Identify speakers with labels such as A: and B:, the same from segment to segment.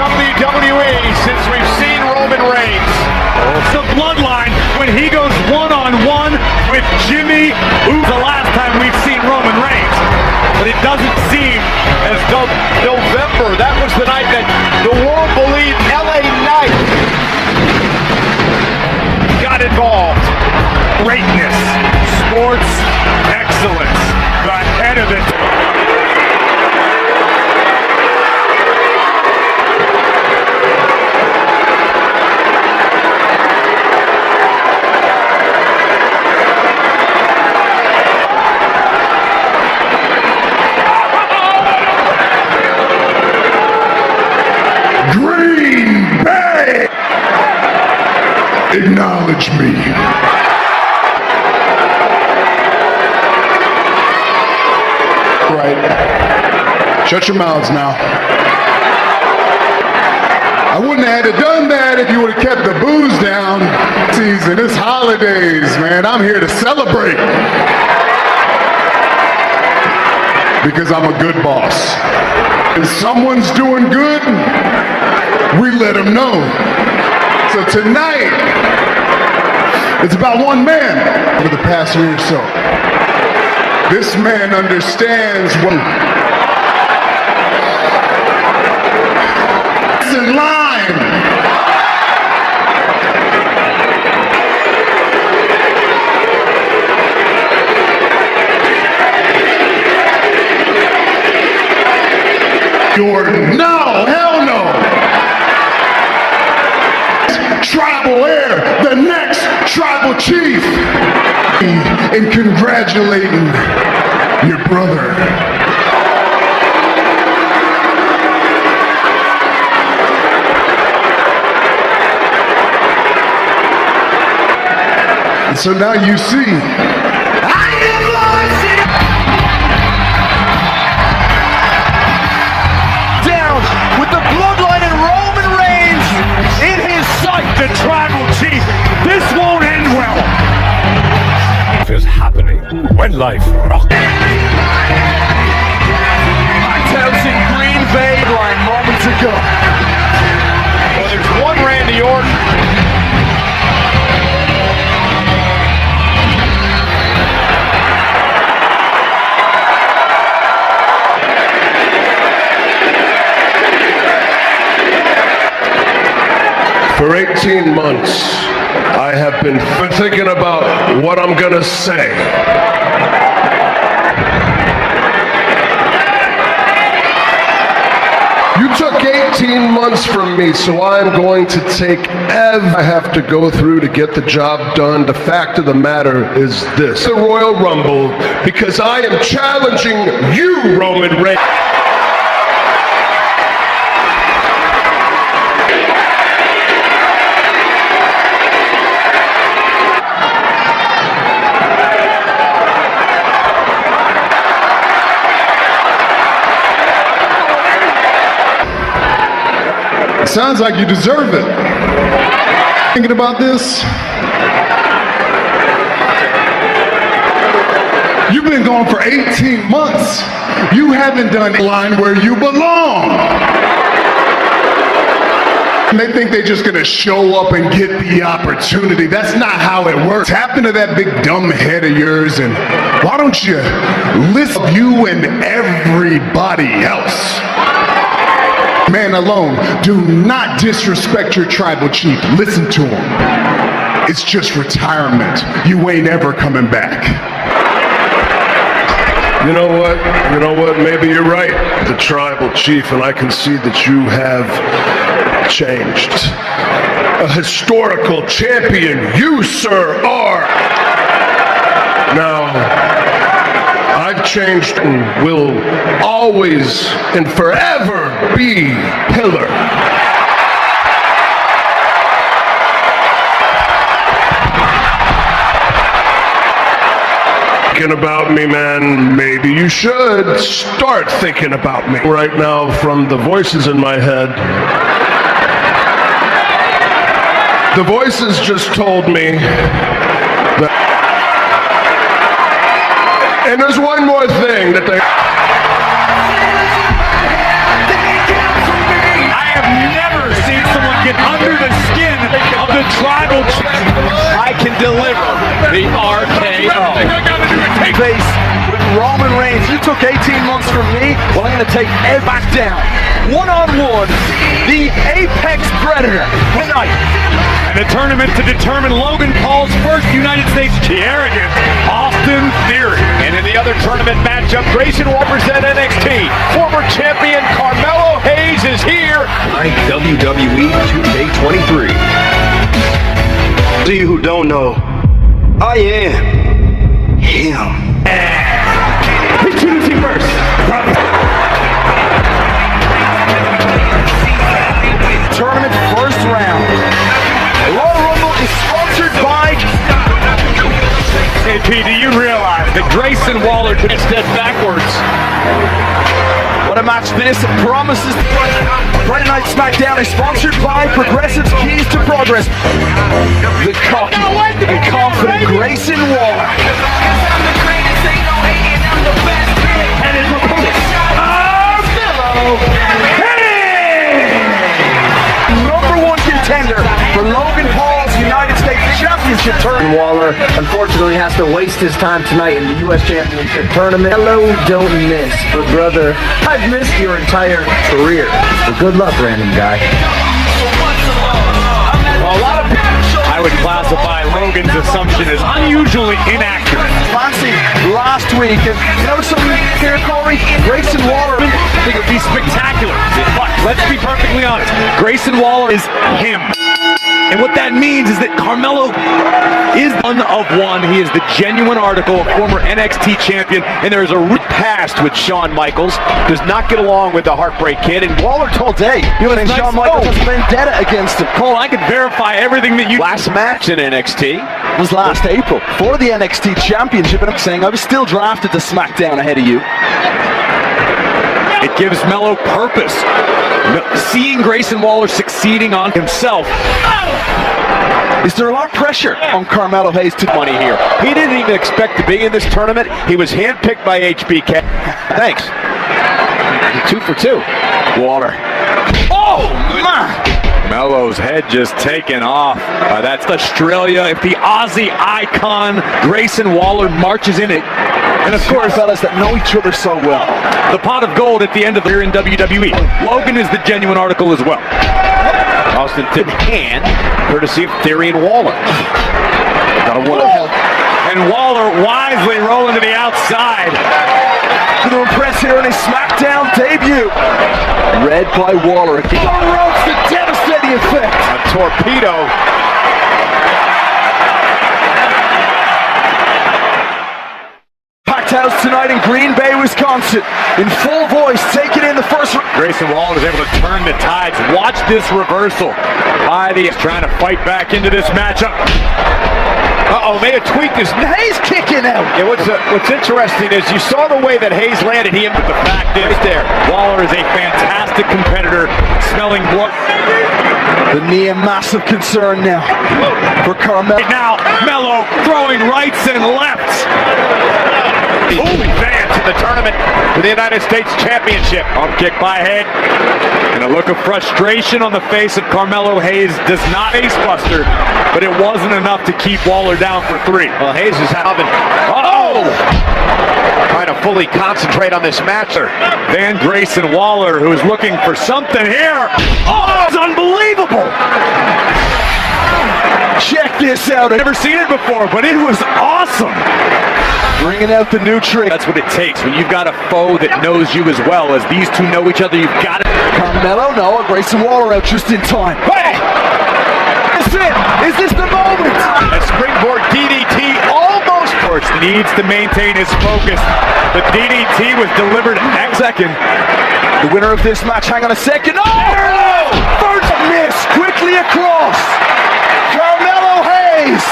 A: WWE since we've seen Roman Reigns.
B: It's the bloodline when he goes one-on-one with Jimmy. Who's the last time we've seen Roman Reigns? But it doesn't seem as though
A: November, that was the night that the world believed LA Knight got involved.
B: greatness, sports excellence, the head of it.
C: Green Bay, acknowledge me. Right. Shut your mouths now. I wouldn't have had to done that if you would have kept the booze down. Season, it's holidays, man. I'm here to celebrate. Because I'm a good boss. If someone's doing good, we let them know. So tonight, it's about one man over the past year or so. This man understands what is in line. Jordan, no, hell no. Tribal heir, the next tribal chief. And congratulating your brother. And so now you see, I am lost
B: Down with the bloodline and Roman Reigns in his sight, the tribal chief. This won't end well. Is happening when life rocks.
A: Montez in Green Bay line moments ago. Well, there's one Randy Orton.
D: For 18 months, I have been thinking about what I'm gonna say. You took 18 months from me, so I'm going to take everything I have to go through to get the job done. The fact of the matter is this: the Royal Rumble, because I am challenging you, Roman Reigns.
C: sounds like you deserve it. Thinking about this? You've been gone for 18 months. You haven't done the line where you belong. And they think they're just gonna show up and get the opportunity. That's not how it works. Tap into that big dumb head of yours and why don't you listen to you and everybody else? Man alone, do not disrespect your tribal chief. Listen to him. It's just retirement. You ain't ever coming back.
D: You know what? You know what? Maybe you're right, the tribal chief, and I can see that you have changed. A historical champion, you, sir, are. Now, I've changed and will always and forever be Pillar. Thinking about me, man, maybe you should start thinking about me. Right now, from the voices in my head, the voices just told me that. And there's one more thing that they.
B: I have never
A: Roman Reigns. You took 18 months from me, well, I'm going to take Ed back down. One-on-one, the Apex Predator tonight.
B: And the tournament to determine Logan Paul's first United States arrogant Austin Theory.
E: And in the other tournament matchup, Grayson will represent NXT. Former champion Carmelo Hayes is here.
F: WWE 2K23. To you who don't know, I am him.
B: Introducing first.
A: Tournament first round. Royal Rumble is sponsored by...
B: Hey, P, do you realize that Grayson Waller took a step backwards?
A: What a match this promises. Friday Night SmackDown is sponsored by Progressive's Keys to Progress. The cocky and confident Grayson Waller. And his opponent, Carmelo Hayes! #1 contender for Logan Paul's United States Championship tournament.
G: Waller unfortunately has to waste his time tonight in the U.S. Championship tournament. Hello, don't miss. But brother, I've missed your entire career. Well, good luck, random guy.
B: A lot of I would classify Logan's assumption as unusually inaccurate.
A: Fancy last week, and you know something here, Corey? Grayson Waller.
B: I think it would be spectacular. But let's be perfectly honest. Grayson Waller is him. And what that means is that Carmelo is one of one. He is the genuine article, a former NXT champion, and there is a past with Shawn Michaels.
E: Does not get along with the Heartbreak Kid, and Waller told
A: Today, you and Shawn Michaels has a vendetta against him.
B: Cole, I can verify everything that you...
E: last match in NXT.
A: Was last April for the NXT Championship, and I'm saying I was still drafted to SmackDown ahead of you.
B: It gives Melo purpose. Seeing Grayson Waller succeeding on himself.
A: Is there a lot of pressure on Carmelo Hayes to
E: Money here. He didn't even expect to be in this tournament. He was handpicked by HBK. Thanks. 2 for 2.
A: Waller? Oh, my!
B: Melo's head just taken off. That's Australia. If the Aussie icon Grayson Waller marches in it. And of course,
A: fellas that know each other so well.
B: the pot of gold at the end of the year in WWE. Logan is the genuine article as well.
E: Austin thin hand, courtesy of Theory and Waller.
A: Got a help.
B: And Waller wisely rolling to the outside.
A: To impress here in his SmackDown debut. Read by Waller. He unrolls the devastating effect.
E: A torpedo.
A: Packed house tonight in Green Bay, Wisconsin. In full voice, taking in the first.
B: Grayson Waller is able to turn the tides. Watch this reversal. He's trying to fight back into this matchup.
E: Uh-oh, may have tweaked his...
A: Hayes kicking out.
E: Yeah, what's interesting is you saw the way that Hayes landed him, but the fact is there.
B: Waller is a fantastic competitor, smelling blood.
A: The knee a massive concern now for Carmelo.
B: Now, Melo throwing rights and lefts.
E: Advance in the tournament for the United States Championship.
B: Arm kick by Head. And a look of frustration on the face of Carmelo Hayes does not facebuster, but it wasn't enough to keep Waller down for 3.
E: Well, Hayes is having... trying to fully concentrate on this match.
B: Van Grayson Waller, who is looking for something here. Oh, it's unbelievable.
A: Check this out.
B: I've never seen it before, but it was awesome.
A: Bringing out the new trick.
B: That's what it takes when you've got a foe that knows you as well as these two know each other. You've got it.
A: Carmelo, no, Grayson Waller out just in time. Hey! Is it? Is this the moment?
E: A springboard DDT almost
B: First needs to maintain his focus. The DDT was delivered next second.
A: The winner of this match, hang on a second. Oh! First miss, quickly across. Carmelo Hayes.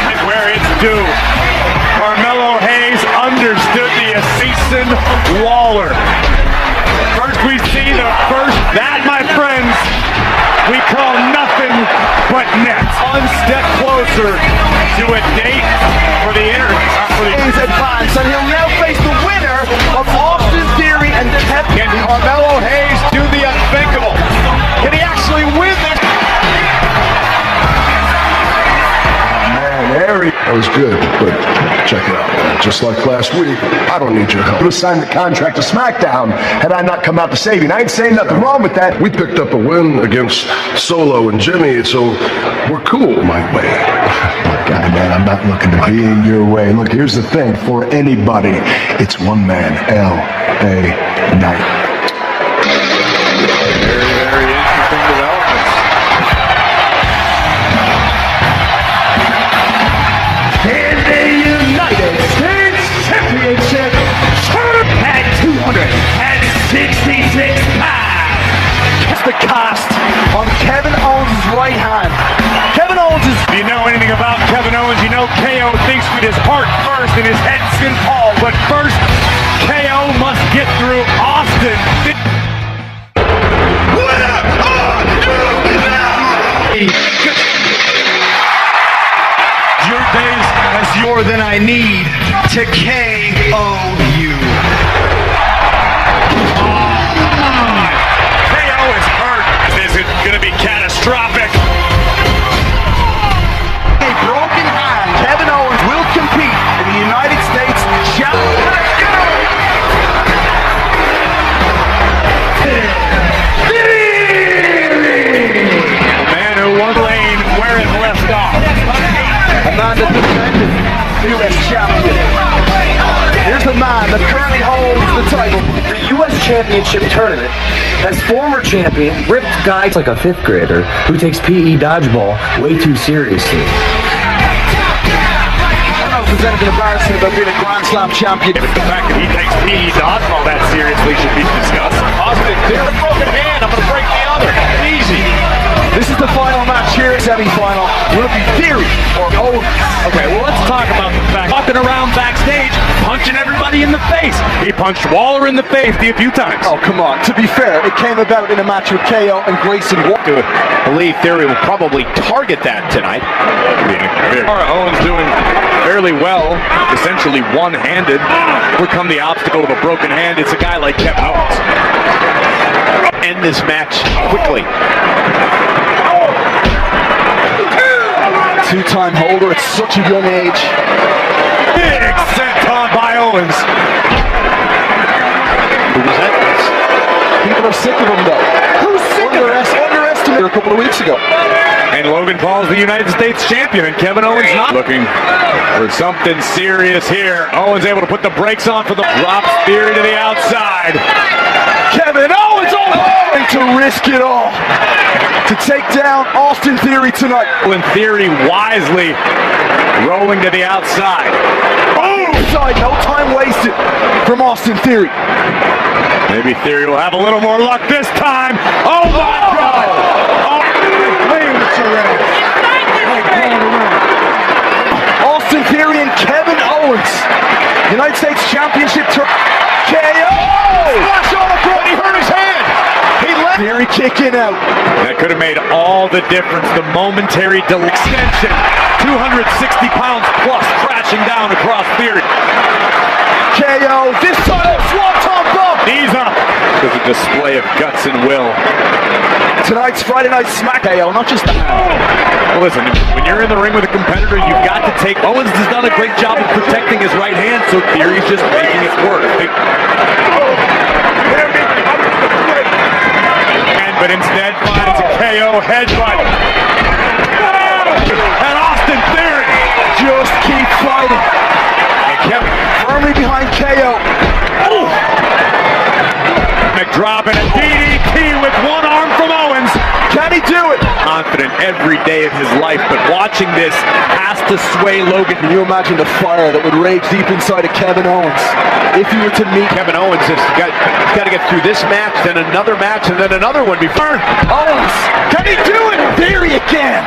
B: And where it's due. Carmelo Hayes understood the assassin Waller. First we see the first, that my friends, we call nothing but net. One step closer to a date for the
A: Hayes advance, and he'll now face the winner of Austin Theory and
E: Can Carmelo Hayes do the unthinkable? Can he actually win this?
A: Man, there he
D: is good, but check it out, man. Just like last week, I don't need your help.
C: I would have signed the contract to SmackDown had I not come out to save you. And I ain't saying nothing wrong with that.
D: We picked up a win against Solo and Jimmy, so we're cool my way.
C: Guy, man, I'm not looking to be in your way. Look, here's the thing. For anybody, it's one man, L.A. Knight.
E: Very interesting developments.
B: In the United States Championship at 266 pounds.
A: It's the cast on Kevin Owens' right hand. Kevin Owens is...
B: If you know anything about Kevin Owens, you know KO thinks with his heart first and his head St. Paul. But first, KO must get through Austin.
A: Your days as more than I need to KO you.
B: KO is hurt. This is going to be catastrophic.
A: A broken hand. Kevin Owens will compete in the United States Championship.
B: Man who won lane where it left off.
A: Amanda defended U.S. champion. Here's the man that currently holds the title.
G: The U.S. Championship Tournament has former champion ripped guys like a fifth grader who takes PE dodgeball way too seriously.
A: I don't know if there's anything embarrassing about being a Grand Slam champion.
B: The fact that he takes PE dodgeball that seriously should be discussed.
E: Austin, there's a broken hand. I'm going to break the other. Easy.
A: This is the final match here, semi-final. Will it be Theory or Owens?
B: Okay, well, let's talk about the fact walking around backstage, punching everybody in the face. He punched Waller in the face a few times.
A: Oh, come on. To be fair, it came about in a match with KO and Grayson Waller.
E: I believe Theory will probably target that tonight.
B: Owens doing fairly well, essentially one-handed. Overcome the obstacle of a broken hand. It's a guy like Kevin Owens.
E: End this match quickly.
A: Two-time holder at such a young age.
B: Big senton by Owens.
E: Who was that?
A: People are sick of him, though. Who's sick of him? Underestimated a couple of weeks ago.
B: And Logan Paul's the United States champion, and Kevin Owens not. Looking for something serious here. Owens able to put the brakes on for the drops Theory to the outside.
A: Kevin Owens going to risk it all to take down Austin Theory tonight.
B: And Theory wisely rolling to the outside.
A: Boom! Side, no time wasted from Austin Theory.
B: Maybe Theory will have a little more luck this time. Oh my God!
A: Austin Theory and Kevin Owens, United States Championship KO! Splash all across, he hurt his hand! He let Theory kicking out.
B: That could have made all the difference. The momentary extension. 260 pounds plus crashing down across Theory.
A: KO, this time, swanton bomb!
B: Knees up. There's a display of guts and will.
A: Tonight's Friday Night Smack KO, not just that.
B: Well, listen, when you're in the ring with a competitor, you've got to take... Owens has done a great job of protecting his right hand, so Theory's just making it work. But instead finds a KO headbutt. And Austin Theory
A: Just keep fighting.
B: and Kevin
A: Firmly behind KO.
B: McDrop and a DDT with one arm from Owens.
A: Can he do it?
B: Confident every day of his life, but watching this has to sway Logan.
A: Can you imagine the fire that would rage deep inside of Kevin Owens if you were to meet
E: Kevin Owens has got to get through this match, then another match, and then another one before.
A: Owens? Can he do it? Theory again.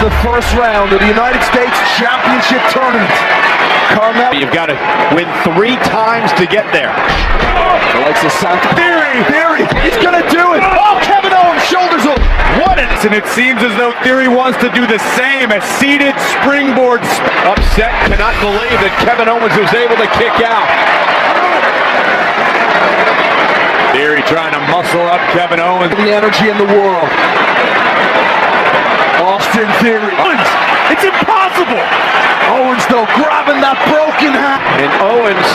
A: The first round of the United States Championship Tournament. Carmel.
E: You've got to win 3 times to get there.
A: The likes of Santa. Theory, he's gonna do it. Oh, Kevin Owens, shoulders up.
B: What an... And it seems as though Theory wants to do the same. A seated springboard.
E: Upset, cannot believe that Kevin Owens was able to kick out.
B: Theory trying to muscle up Kevin Owens.
A: The energy in the world. Austin Theory.
B: It's impossible.
A: Owens, though, grabbing that broken hand.
E: And Owens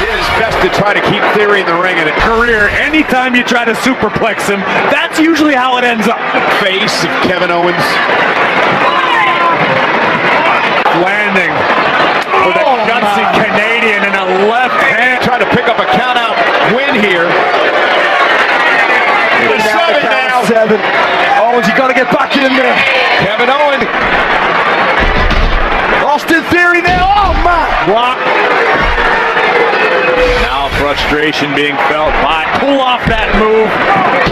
E: did his best to try to keep Theory in the ring. And a
B: Career, anytime you try to superplex him, that's usually how it ends up.
E: face of Kevin Owens.
B: Landing with a gutsy Canadian and a left hand.
E: Trying to pick up a count-out win here. It's seven now.
A: 7. Owens, you gotta get back in there.
E: Kevin Owens.
A: Austin Theory now. Oh, man.
B: Block. Now frustration being felt by. Pull off that move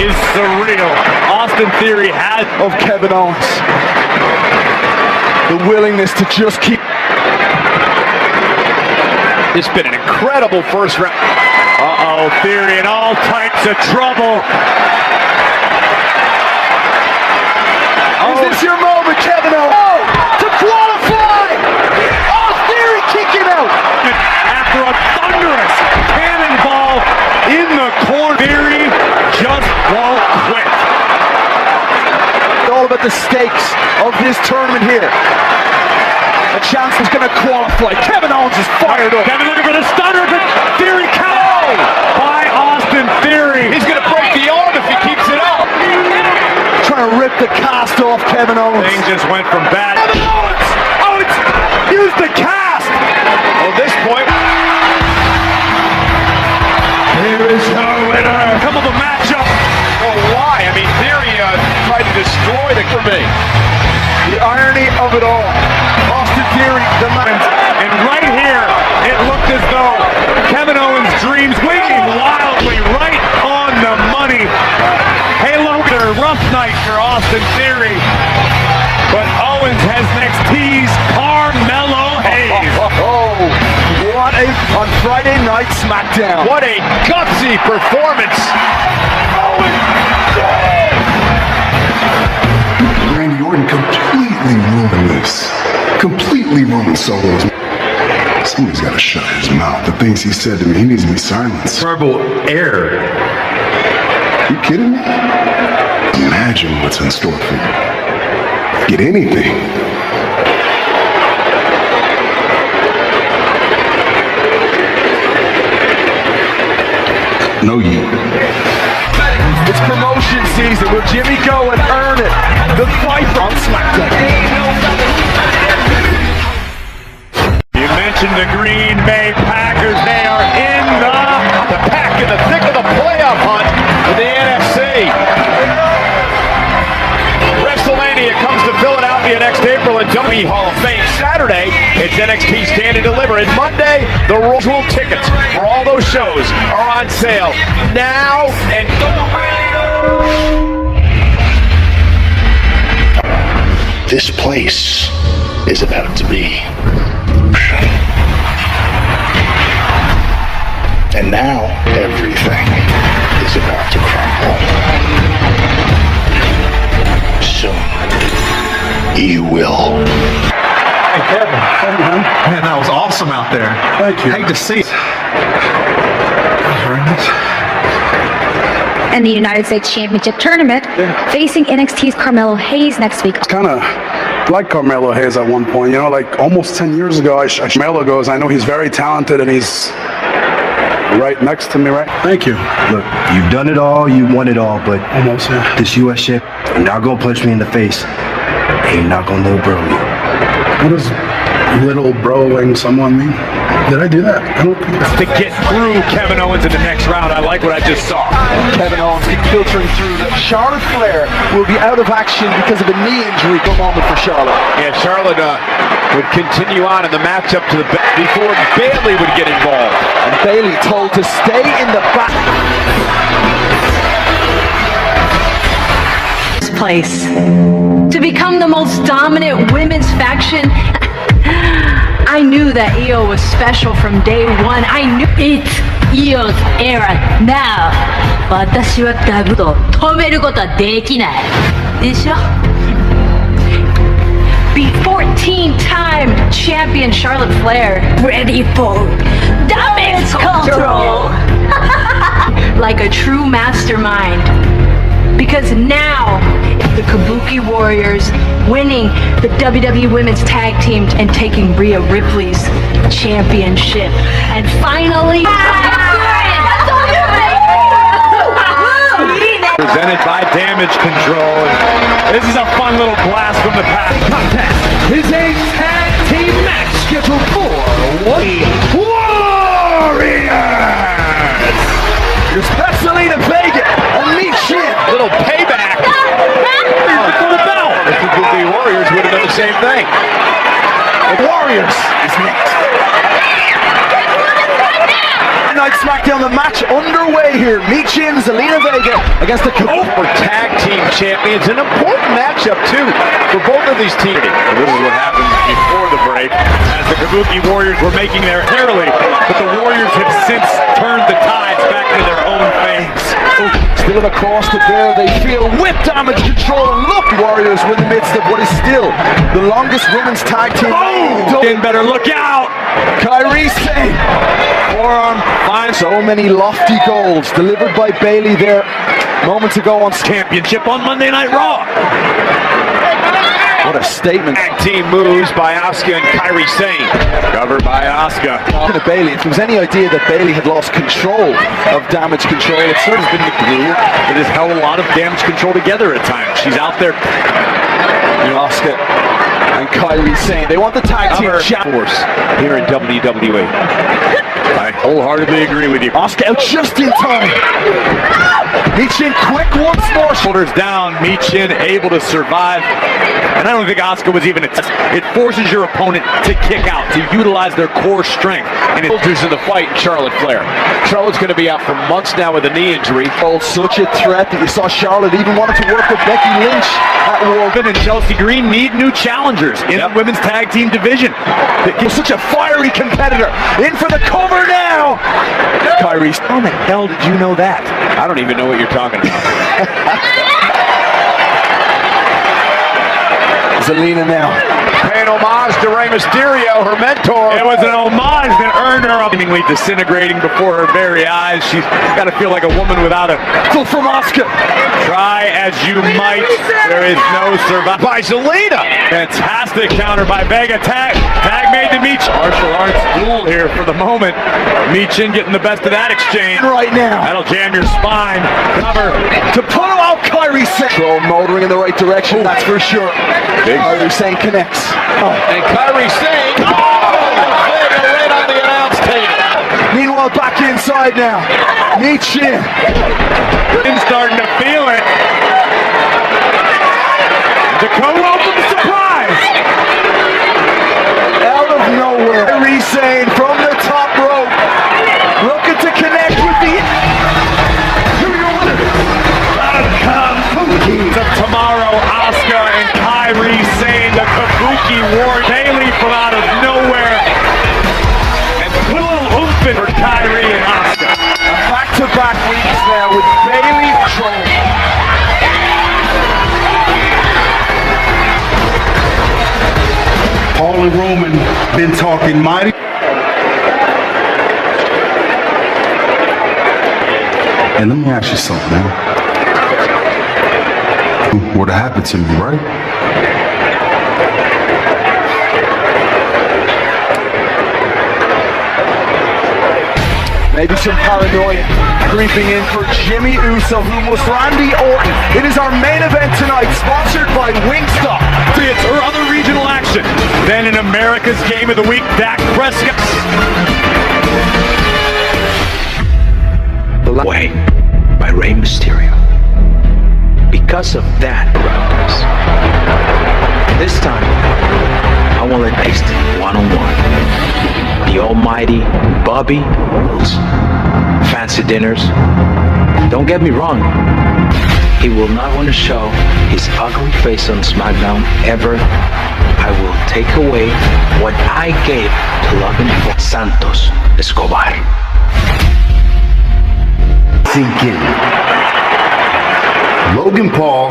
B: is surreal. Austin Theory has
A: Of Kevin Owens. The willingness to just keep.
E: It's been an incredible first round.
B: Uh-oh, Theory in all types of trouble.
A: Is this your moment, Kevin Owens? Oh, to qualify! Oh, Theory kicking out!
B: After a thunderous cannonball in the corner, Theory just won't quit.
A: It's all about the stakes of this tournament here. A chance is going to qualify. Kevin Owens is fired up.
B: Kevin looking for the stunner, but Theory KO by Austin Theory.
E: He's going to break the arm if he keeps it up.
A: Trying to rip the cast off Kevin Owens.
B: Thing just went from bad. Kevin Owens! Owens used the cast!
E: At this point,
B: Here is our winner. Come of a matchup.
E: well, why? I mean, Theory tried to destroy the me.
A: The irony of it all. Austin Theory, the man.
B: And right here, it looked as though Kevin Owens' dreams winging wildly right on the money. Halo, a rough night for Austin Theory. But Owens has NXT's Carmelo Hayes.
A: What a, on Friday Night SmackDown.
E: What a gutsy performance.
C: Randy Orton completely ruined this. Completely ruined Solo's. Somebody's got to shut his mouth. The things he said to me, he needs to be silenced.
F: Verbal error.
C: You kidding me? Imagine what's in store for you. Get anything. No, you.
A: It's promotion season. Will Jimmy go and earn it? The fight on SmackDown.
B: You mentioned the Green Bay Packers. They are in
E: The pack in the thick of the playoff hunt for the NFC. WrestleMania comes to Philadelphia next April in WWE Hall of Fame. Saturday, it's NXT Stand and Deliver. And Monday, the usual tickets for all those shows are on sale now. And
H: This place is about to be. And now everything is about to crumble. Soon, you will.
I: Hey, Kevin. Hey, man, that was awesome out there.
C: Thank you.
I: Hate to see it.
C: Very nice.
J: And the United States Championship Tournament, facing NXT's Carmelo Hayes next week.
K: Kind of like Carmelo Hayes at one point, you know, like almost 10 years ago, Carmelo goes, I know he's very talented and he's right next to me, right?
I: Thank you.
F: Look, you've done it all, you won it all, but
K: Almost, yeah.
F: this US ship, you're not gonna punch me in the face. And you're not gonna little bro me.
K: What does little broing someone mean? Did I do that? I don't think
B: to get through Kevin Owens in the next round. I like what I just saw.
A: Kevin Owens filtering through. Charlotte Flair will be out of action because of a knee injury. Good moment for Charlotte.
E: yeah, Charlotte would continue on in the matchup to the before Bayley would get involved.
A: And Bayley told to stay in the back.
L: Place to become the most dominant women's faction. I knew that Io was special from day one. I knew it's Io's era now. 私はダブと止めることはできないでしょ。Beat 14-time champion Charlotte Flair, ready for damage control. Like a true mastermind. Because now the Kabuki Warriors winning the WWE Women's Tag Team and taking Rhea Ripley's championship. And finally,
B: presented by Damage Control. This is a fun little blast from the past.
A: Contest is a tag team match scheduled for Warriors. Here's Selena Vega and Michin.
E: Little payback. For the bell. If the Warriors would have done the same thing.
A: The Warriors is next. Night SmackDown, the match underway here. Michin, Zelina Vega against the
E: for tag team champions. An important matchup too for both of these teams. This is what happened before the break as the Kabuki Warriors were making their hairly, but the Warriors have since turned the tides back to their own fames.
A: Still across the bear, they feel whip Damage Control, and look, Warriors were in the midst of what is still the longest women's tag team.
B: Getting better, look out!
A: Kairi Sane, forearm, fine. So many lofty goals delivered by Bayley there moments ago on
B: Championship on Monday Night Raw.
A: What a statement.
E: Tag team moves by Asuka and Kairi Sane. Covered by Asuka.
A: Talking to Bayley, if there was any idea that Bayley had lost control of Damage Control, it's sort of been the glue
B: that has held a lot of Damage Control together at times. She's out there.
A: Asuka and Kairi Sane, they want the tag team
E: force here in WWE. I wholeheartedly agree with you.
A: Asuka out just in time. Michin quick once more.
B: Shoulders down, Michin able to survive. And I don't think Asuka was even a test. It forces your opponent to kick out, to utilize their core strength.
E: And it filters in the fight, Charlotte Flair. Charlotte's going to be out for months now with a knee injury.
A: Oh, such a threat that you saw Charlotte even wanted to work with Becky Lynch at Woven.
B: And Chelsea Green need new challengers in the women's tag team division.
A: Such a fiery competitor. In for the cover now. Kairi, how the hell did you know that?
E: I don't even know what you're talking about.
A: Zelina now.
E: Paying homage to Rey Mysterio, her mentor.
B: It was an homage that earned her seemingly disintegrating before her very eyes. She's got to feel like a woman without a...
A: Still from Asuka.
B: Try as you might, there is no survival.
E: By Zelina.
B: Fantastic counter by Vega. Tag made to Michin. Martial arts duel here for the moment. Michin getting the best of that exchange.
A: Right now.
B: That'll jam your spine. Cover.
A: To put out Kairi Sane. Throw motoring in the right direction, that's for sure. Kairi Sane connects.
E: And Kairi Sane. Vega right on the announce table.
A: Meanwhile, back inside now. Michin.
B: Starting to feel it. Dakota from the surprise.
A: Out of nowhere. Kairi Sane from the top rope. Looking to connect with the...
B: To tomorrow, Asuka and Kairi Sane, the Kabuki War. Bayley from out of nowhere. And put a little oomph in for Kairi and Asuka.
A: Back-to-back weeks now with Bayley controlling.
H: Paul and Roman been talking mighty. And let me ask you something, man. What happened to me, right?
A: Maybe some paranoia creeping in for Jimmy Uso, who was Randy Orton. It is our main event tonight, sponsored by Wingstop.
B: It's her other regional action. Then in America's Game of the Week, Dak Prescott.
M: Way by Rey Mysterio. Because of that, brothers, this time I want to taste it one-on-one. The almighty Bobby Wills. Fancy dinners. Don't get me wrong. He will not want to show his ugly face on SmackDown ever. I will take away what I gave to Logan Santos Escobar.
H: Sink in. Logan Paul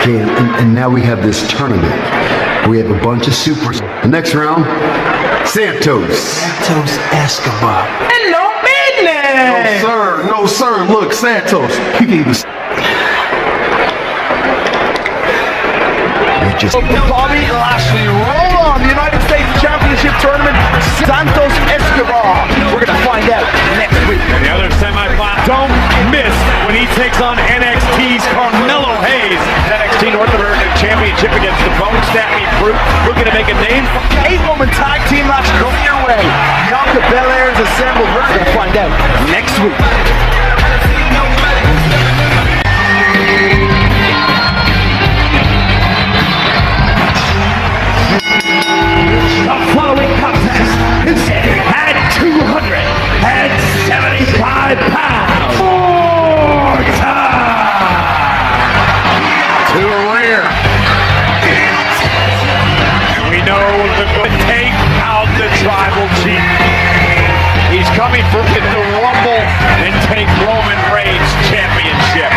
H: came, and now we have this tournament. We have a bunch of supers. The next round, Santos Escobar.
A: Hello, business!
H: No, sir. Look, Santos. You can even... just...
A: Bobby Lashley, roll on the United States Championship Tournament, Santos Escobar. We're going to find out next week.
B: And the other semifinal, don't miss when he takes on NXT's Carmelo Hayes.
E: NXT North American Championship against the Bone Stampede Brute. Looking to make a name.
A: 8-woman tag team match coming your way. Bianca Belair is assembled. We're going to find out next week.
B: The following contest is at 275 pounds.
D: To the rear.
B: And we know the take out the tribal chief.
E: He's coming for the Rumble and take Roman Reigns championship.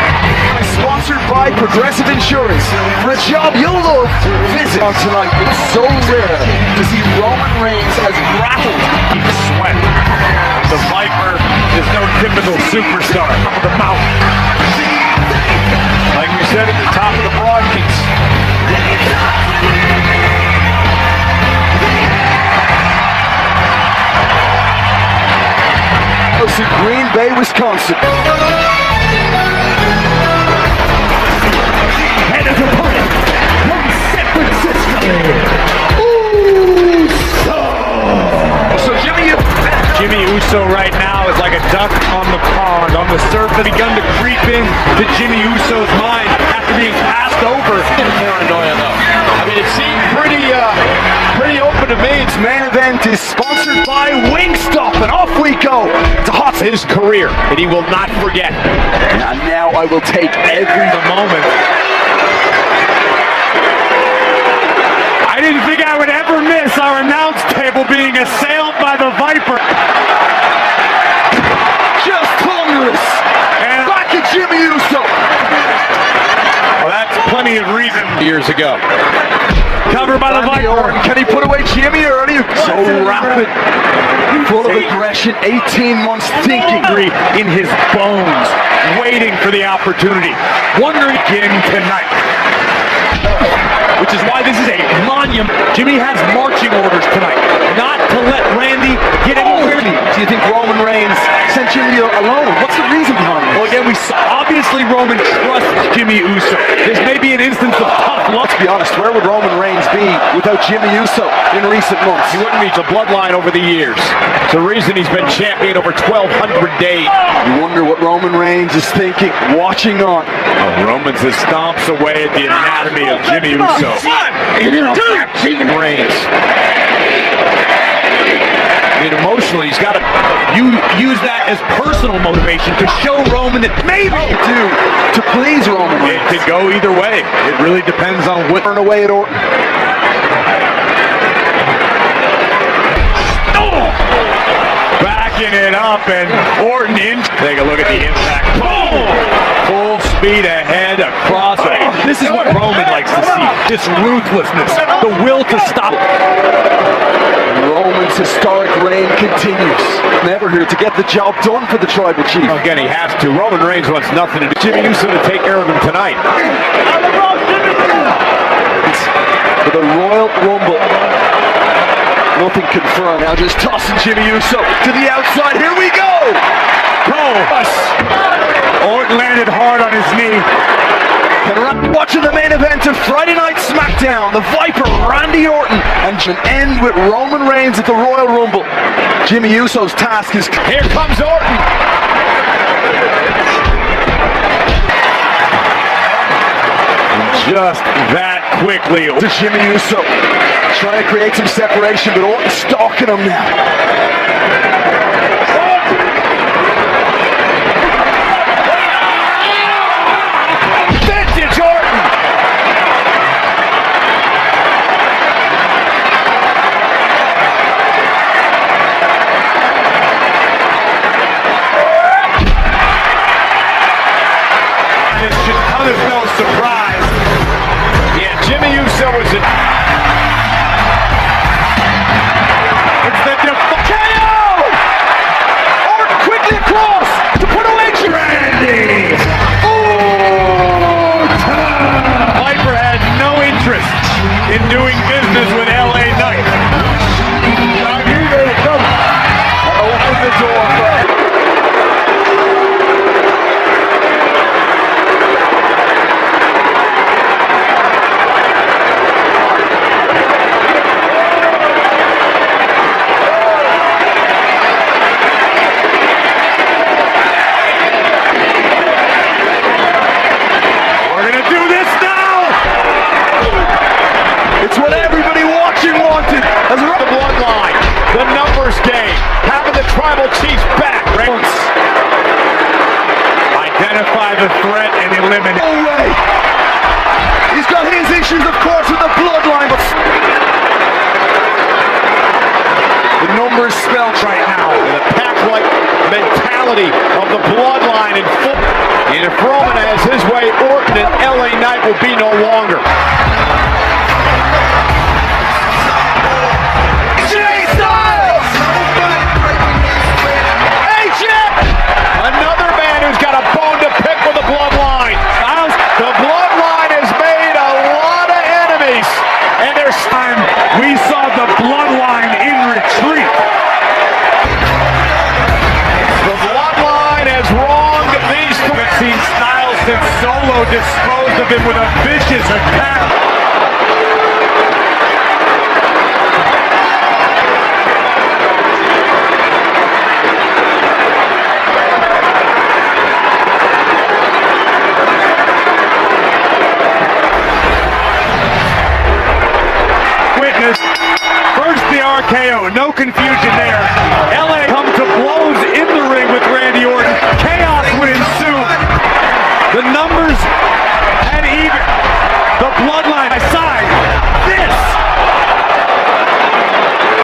A: Sponsored by Progressive Insurance. For a job you'll love, visit on tonight. It's so rare to see Roman Reigns as rattled.
B: He sweat. The Viper is no typical superstar. Top of the mountain.
E: Like we said at the top of the broadcast.
A: In Green Bay, Wisconsin.
B: And his opponent from San Francisco.
A: So
B: Jimmy Uso right now is like a duck on the pond. On the surface, begun to creep in to Jimmy Uso's mind after being passed over.
E: Paranoia though. I mean, it seemed pretty open to me.
A: Its main event is sponsored by Wingstop, and off we go to
E: his career, and he will not forget.
A: And now I will take every
B: moment. I didn't think I would ever miss our announce table being assailed by the Viper.
A: Just thunderous.
B: And
A: back at Jimmy Uso.
B: Well, that's plenty of reason.
E: Years ago.
B: Covered by the Viper.
A: Can he put away Jimmy early? So rapid. Full of aggression, 18 months thinking
B: in his bones, waiting for the opportunity. Wondering again tonight. Which is why this is a monument. Jimmy has marching orders tonight. Not to let Randy get anywhere.
A: Do you think Roman Reigns sent Jimmy alone? What's the reason behind it?
B: Well, again, we saw, obviously Roman trusts Jimmy Uso. This may be an instance of tough luck.
A: Let's be honest, where would Roman Reigns be without Jimmy Uso in recent months?
E: He wouldn't be the bloodline over the years. It's the reason he's been champion over 1,200 days.
A: You wonder what Roman Reigns is thinking, watching on.
B: Oh, Roman's just stomps away at the anatomy of Jimmy Uso.
E: Reigns. I mean, emotionally, he's got to
B: use that as personal motivation to show Roman that maybe
A: to please Roman Reigns.
B: It could go either way. It really depends on what.
A: Turn away at Orton.
B: Backing it up, and Orton in. Take a look at the impact. Boom! Full speed ahead across. This is what Roman likes to see. This ruthlessness, the will to stop.
A: Roman's historic reign continues. Never here to get the job done for the tribal chief.
E: Again, he has to. Roman Reigns wants nothing to do. Jimmy Uso to take care of him tonight.
A: For the Royal Rumble. Nothing confirmed. Now just tossing Jimmy Uso to the outside. Here we go.
B: Orton landed hard on his knee.
A: Watching the main event of Friday Night SmackDown, the Viper, Randy Orton, and end with Roman Reigns at the Royal Rumble. Jimmy Uso's task is...
E: Here comes Orton.
B: Just that quickly.
A: To Jimmy Uso, trying to create some separation, but Orton stalking him now.
B: Viper had no interest identify the threat and eliminate.
A: No way! He's got his issues, of course, with the bloodline, but the numbers spelled right now.
E: The pack-like mentality of the bloodline in full. And if Roman has his way, Orton and LA Knight will be no longer. Another man who's got a bone to pick with the bloodline. The bloodline has made a lot of enemies.
B: And there's time we saw the bloodline in retreat.
E: The bloodline has wronged these two.
B: We've seen Styles since Solo disposed of him with a vicious attack. First the RKO, no confusion there.